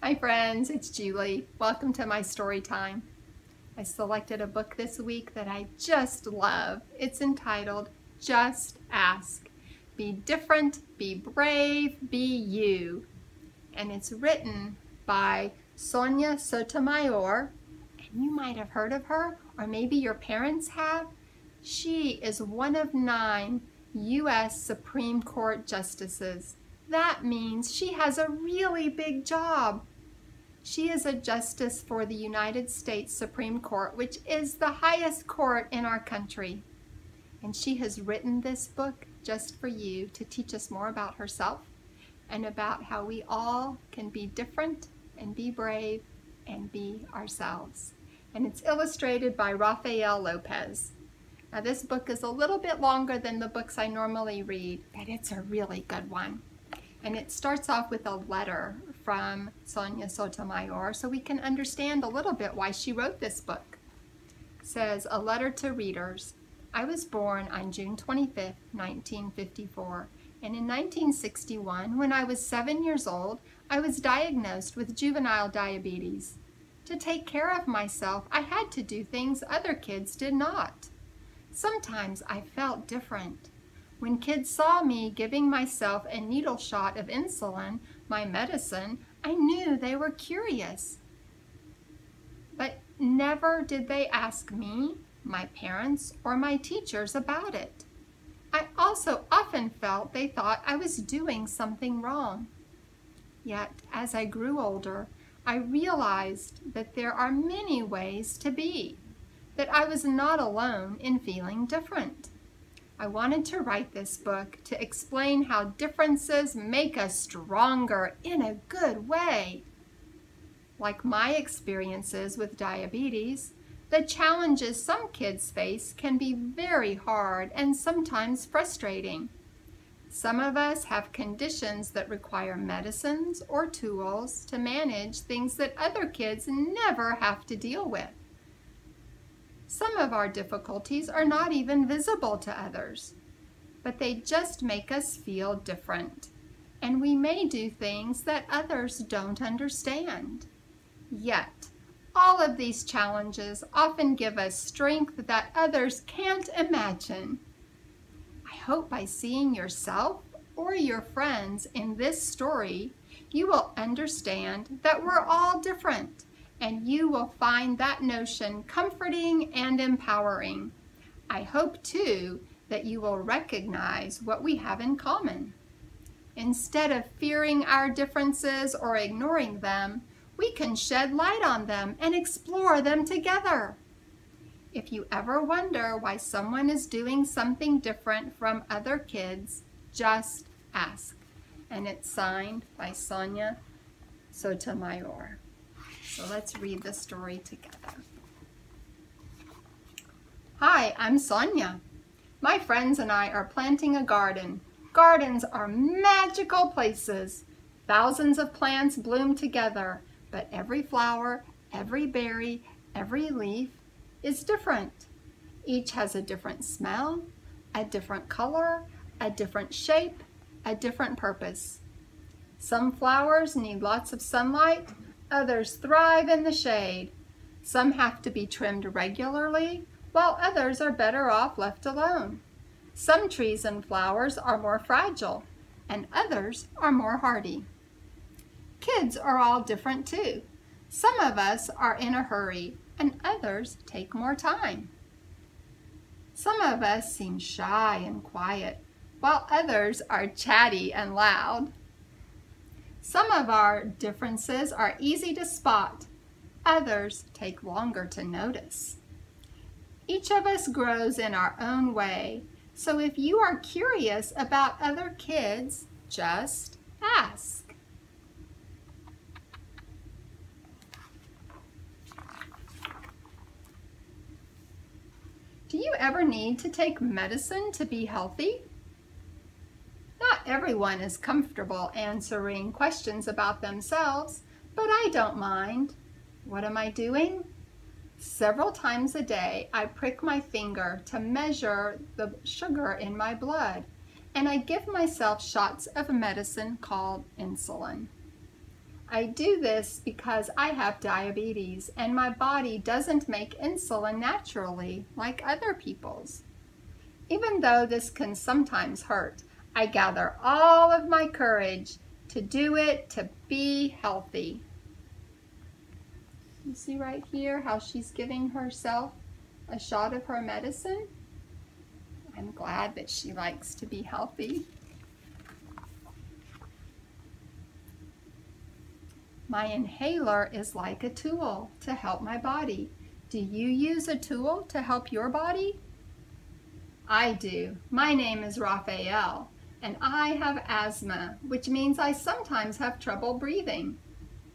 Hi friends, it's Julie. Welcome to my story time. I selected a book this week that I just love. It's entitled Just Ask. Be different, be brave, be you. And it's written by Sonya. And you might have heard of her, or maybe your parents have. She is one of 9 U.S. Supreme Court justices. That means she has a really big job. She is a justice for the United States Supreme Court, which is the highest court in our country. And she has written this book just for you to teach us more about herself and about how we all can be different and be brave and be ourselves. And it's illustrated by Rafael Lopez. Now this book is a little bit longer than the books I normally read, but it's a really good one. And it starts off with a letter from Sonya Sotomayor so we can understand a little bit why she wrote this book. It says, a letter to readers. I was born on June 25th, 1954, and in 1961, when I was 7 years old, I was diagnosed with juvenile diabetes. To take care of myself, I had to do things other kids did not. Sometimes I felt different. When kids saw me giving myself a needle shot of insulin, my medicine, I knew they were curious. But never did they ask me, my parents, or my teachers about it. I also often felt they thought I was doing something wrong. Yet, as I grew older, I realized that there are many ways to be, that I was not alone in feeling different. I wanted to write this book to explain how differences make us stronger in a good way. Like my experiences with diabetes, the challenges some kids face can be very hard and sometimes frustrating. Some of us have conditions that require medicines or tools to manage things that other kids never have to deal with. Some of our difficulties are not even visible to others, but they just make us feel different, and we may do things that others don't understand. Yet, all of these challenges often give us strength that others can't imagine. I hope by seeing yourself or your friends in this story, you will understand that we're all different, and you will find that notion comforting and empowering. I hope, too, that you will recognize what we have in common. Instead of fearing our differences or ignoring them, we can shed light on them and explore them together. If you ever wonder why someone is doing something different from other kids, just ask. And it's signed by Sonya Sotomayor. So let's read the story together. Hi, I'm Sonya. My friends and I are planting a garden. Gardens are magical places. Thousands of plants bloom together, but every flower, every berry, every leaf is different. Each has a different smell, a different color, a different shape, a different purpose. Some flowers need lots of sunlight. Others thrive in the shade. Some have to be trimmed regularly, while others are better off left alone. Some trees and flowers are more fragile, and others are more hardy. Kids are all different too. Some of us are in a hurry, and others take more time. Some of us seem shy and quiet, while others are chatty and loud. Some of our differences are easy to spot. Others take longer to notice. Each of us grows in our own way, so if you are curious about other kids, just ask. Do you ever need to take medicine to be healthy? Not everyone is comfortable answering questions about themselves, but I don't mind. What am I doing? Several times a day, I prick my finger to measure the sugar in my blood, and I give myself shots of medicine called insulin. I do this because I have diabetes and my body doesn't make insulin naturally like other people's. Even though this can sometimes hurt, I gather all of my courage to do it to be healthy. You see right here how she's giving herself a shot of her medicine? I'm glad that she likes to be healthy. My inhaler is like a tool to help my body. Do you use a tool to help your body? I do. My name is Raphael, and I have asthma, which means I sometimes have trouble breathing.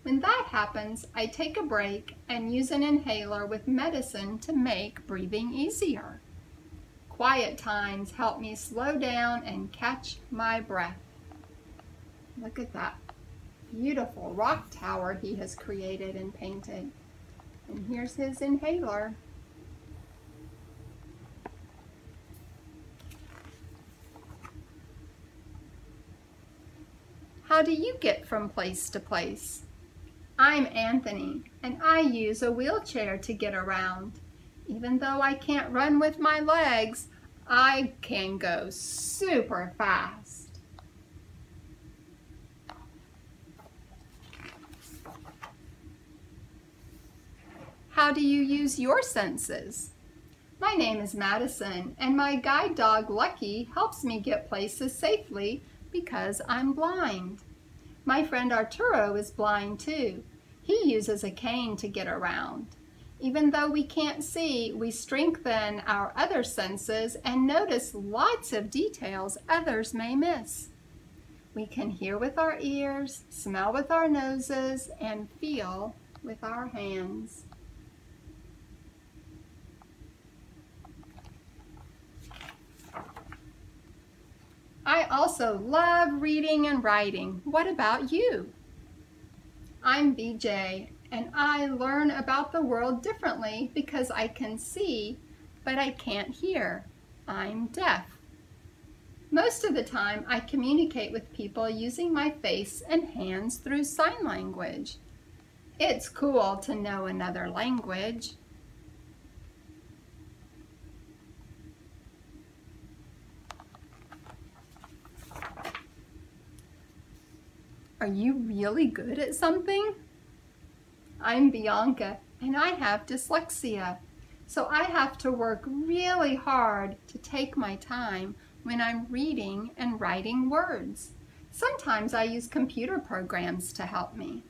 When that happens, I take a break and use an inhaler with medicine to make breathing easier. Quiet times help me slow down and catch my breath. Look at that beautiful rock tower he has created and painted. And here's his inhaler. How do you get from place to place? I'm Anthony, and I use a wheelchair to get around. Even though I can't run with my legs, I can go super fast. How do you use your senses? My name is Madison, and my guide dog Lucky helps me get places safely because I'm blind. My friend Arturo is blind too. He uses a cane to get around. Even though we can't see, we strengthen our other senses and notice lots of details others may miss. We can hear with our ears, smell with our noses, and feel with our hands. I also love reading and writing. What about you? I'm BJ, and I learn about the world differently because I can see, but I can't hear. I'm deaf. Most of the time, I communicate with people using my face and hands through sign language. It's cool to know another language. Are you really good at something? I'm Bianca, and I have dyslexia, so I have to work really hard to take my time when I'm reading and writing words. Sometimes I use computer programs to help me.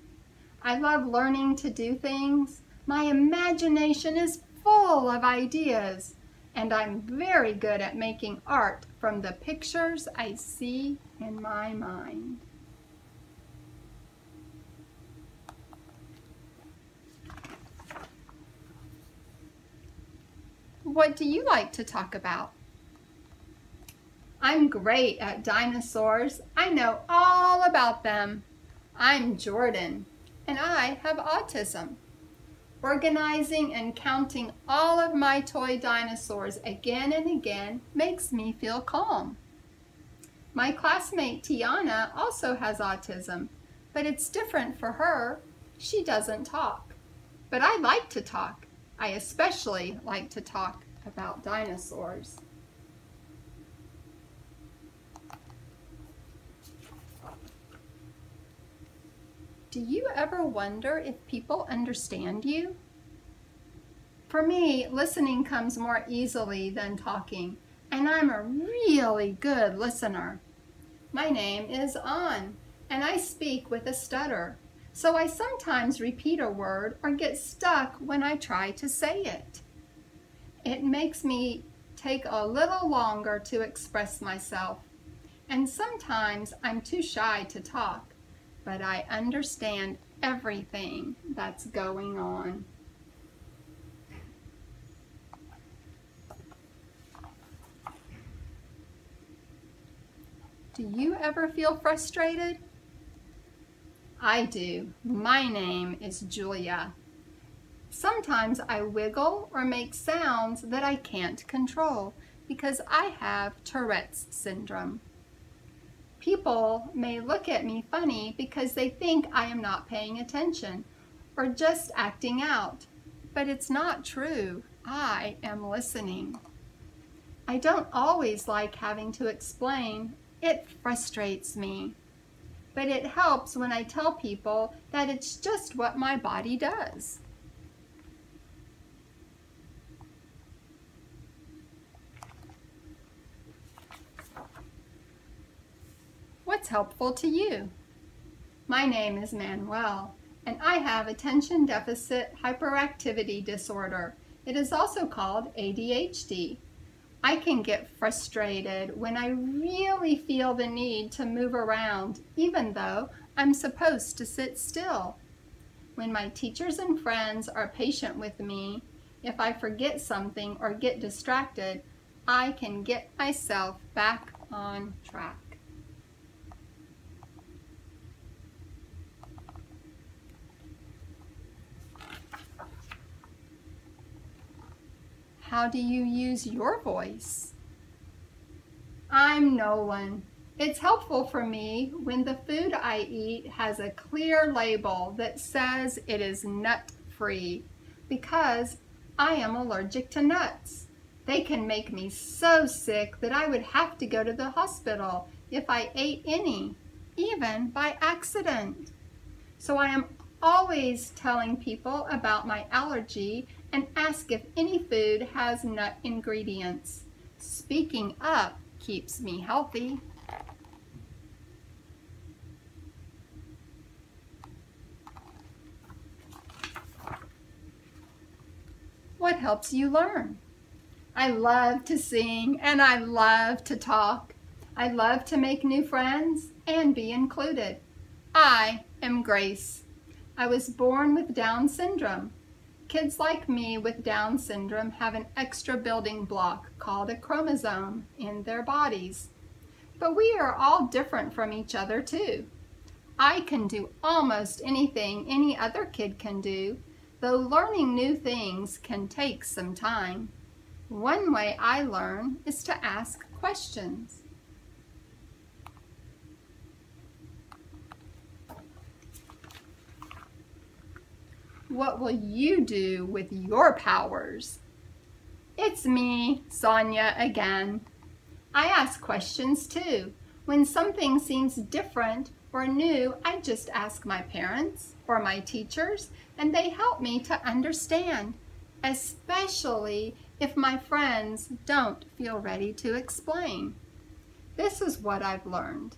I love learning to do things. My imagination is full of ideas, and I'm very good at making art from the pictures I see in my mind. What do you like to talk about? I'm great at dinosaurs. I know all about them. I'm Jordan, and I have autism. Organizing and counting all of my toy dinosaurs again and again makes me feel calm. My classmate Tiana also has autism, but it's different for her. She doesn't talk. But I like to talk. I especially like to talk about dinosaurs. Do you ever wonder if people understand you? For me, listening comes more easily than talking, and I'm a really good listener. My name is An, and I speak with a stutter, so I sometimes repeat a word or get stuck when I try to say it. It makes me take a little longer to express myself, and sometimes I'm too shy to talk, but I understand everything that's going on. Do you ever feel frustrated? I do. My name is Julia. Sometimes I wiggle or make sounds that I can't control because I have Tourette's syndrome. People may look at me funny because they think I am not paying attention or just acting out, but it's not true. I am listening. I don't always like having to explain. It frustrates me. But it helps when I tell people that it's just what my body does. What's helpful to you? My name is Manuel, and I have attention deficit hyperactivity disorder. It is also called ADHD. I can get frustrated when I really feel the need to move around, even though I'm supposed to sit still. When my teachers and friends are patient with me, if I forget something or get distracted, I can get myself back on track. How do you use your voice? I'm no one. It's helpful for me when the food I eat has a clear label that says it is nut-free because I am allergic to nuts. They can make me so sick that I would have to go to the hospital if I ate any, even by accident. So I am always telling people about my allergy and ask if any food has nut ingredients. Speaking up keeps me healthy. What helps you learn? I love to sing and I love to talk. I love to make new friends and be included. I am Grace. I was born with Down syndrome. Kids like me with Down syndrome have an extra building block called a chromosome in their bodies. But we are all different from each other too. I can do almost anything any other kid can do, though learning new things can take some time. One way I learn is to ask questions. What will you do with your powers? It's me, Sonya, again. I ask questions too. When something seems different or new, I just ask my parents or my teachers, and they help me to understand, especially if my friends don't feel ready to explain. This is what I've learned.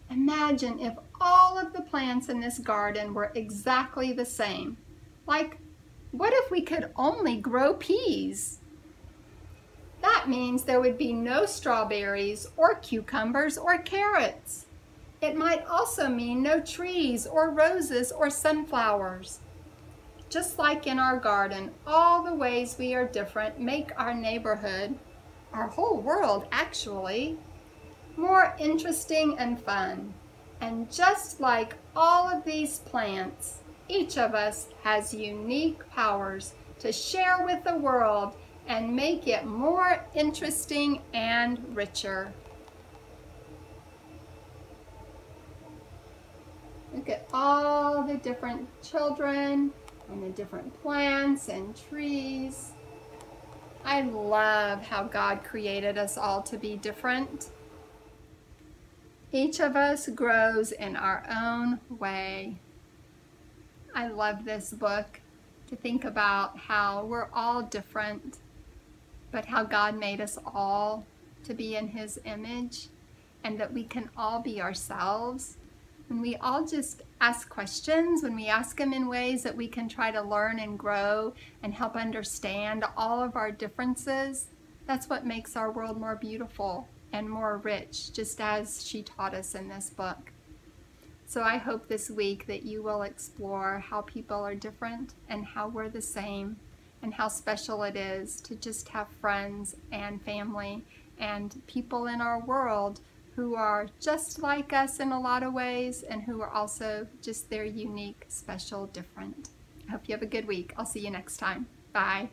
Imagine if all of the plants in this garden were exactly the same. Like, what if we could only grow peas? That means there would be no strawberries or cucumbers or carrots. It might also mean no trees or roses or sunflowers. Just like in our garden, all the ways we are different make our neighborhood, our whole world actually, more interesting and fun. And just like all of these plants, each of us has unique powers to share with the world and make it more interesting and richer. Look at all the different children and the different plants and trees. I love how God created us all to be different. Each of us grows in our own way. I love this book to think about how we're all different, but how God made us all to be in His image, and that we can all be ourselves. When we all just ask questions, when we ask them in ways that we can try to learn and grow and help understand all of our differences, that's what makes our world more beautiful and more rich, just as she taught us in this book. So I hope this week that you will explore how people are different and how we're the same, and how special it is to just have friends and family and people in our world who are just like us in a lot of ways, and who are also just their unique, special, different. I hope you have a good week. I'll see you next time. Bye.